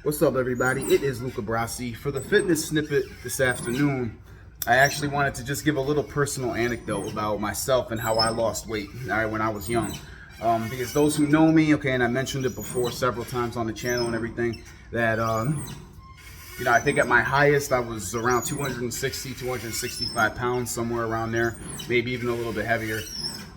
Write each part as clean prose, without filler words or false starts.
What's up, everybody? It is Luca Brasi. For the fitness snippet this afternoon, I actually wanted to just give a little personal anecdote about myself and how I lost weight, all right, when I was young. Because those who know me, okay, and I mentioned it before several times on the channel and everything, that, I think at my highest, I was around 260, 265 pounds, somewhere around there, maybe even a little bit heavier.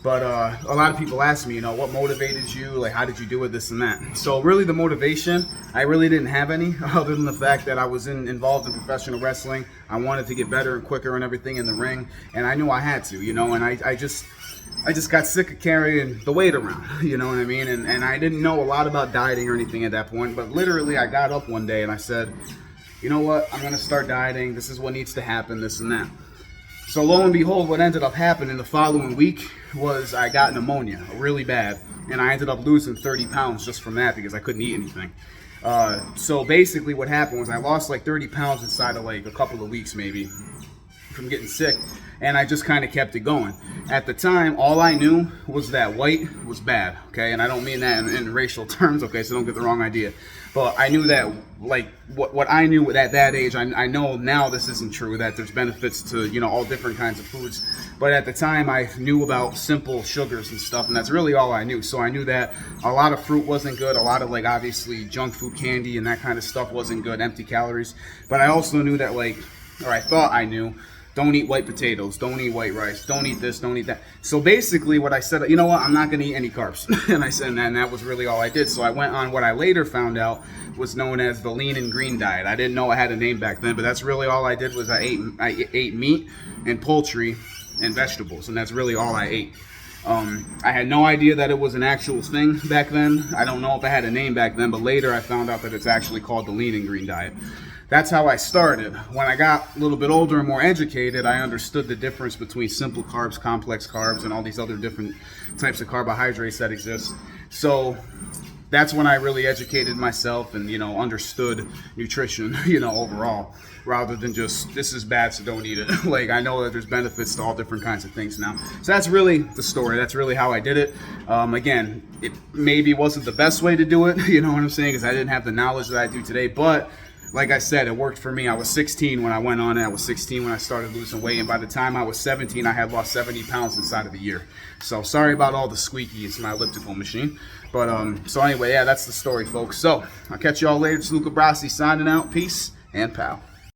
But a lot of people ask me, what motivated you? Like, how did you do it, this and that? So really the motivation, I really didn't have any, other than the fact that I was involved in professional wrestling. I wanted to get better and quicker and everything in the ring, and I knew I had to, and I just got sick of carrying the weight around, you know what I mean? And I didn't know a lot about dieting or anything at that point, but literally I got up one day and I said, you know what, I'm gonna start dieting, this is what needs to happen, this and that. So lo and behold, what ended up happening the following week was I got pneumonia, really bad, and I ended up losing 30 pounds just from that because I couldn't eat anything. So basically what happened was I lost like 30 pounds inside of like a couple of weeks maybe from getting sick, and I just kind of kept it going. At the time, all I knew was that white was bad, okay? And I don't mean that in racial terms, okay, so don't get the wrong idea. But I knew that, like, what I knew at that age, I know now this isn't true, that there's benefits to, all different kinds of foods. But at the time, I knew about simple sugars and stuff, and that's really all I knew. So I knew that a lot of fruit wasn't good, a lot of, like, obviously junk food, candy, and that kind of stuff wasn't good, empty calories. But I also knew that, or I thought I knew, don't eat white potatoes, don't eat white rice, don't eat this, don't eat that. So basically what I said, you know what, I'm not gonna eat any carbs. And I said, and that was really all I did. So I went on what I later found out was known as the lean and green diet. I didn't know I had a name back then, but that's really all I did was I ate meat and poultry and vegetables, and that's really all I ate. I had no idea that it was an actual thing back then. I don't know if I had a name back then, but later I found out that it's actually called the lean and green diet. That's how I started. When I got a little bit older and more educated, I understood the difference between simple carbs, complex carbs, and all these other different types of carbohydrates that exist. So that's when I really educated myself and, understood nutrition, overall, rather than just, this is bad, so don't eat it. Like, I know that there's benefits to all different kinds of things now. So that's really the story. That's really how I did it. Again, it maybe wasn't the best way to do it, you know what I'm saying, because I didn't have the knowledge that I do today, but like I said, it worked for me. I was 16 when I went on it. I was 16 when I started losing weight. And by the time I was 17, I had lost 70 pounds inside of a year. So sorry about all the squeaky. It's my elliptical machine. But so anyway, yeah, that's the story, folks. So I'll catch you all later. It's Luca Brasi signing out. Peace and pow.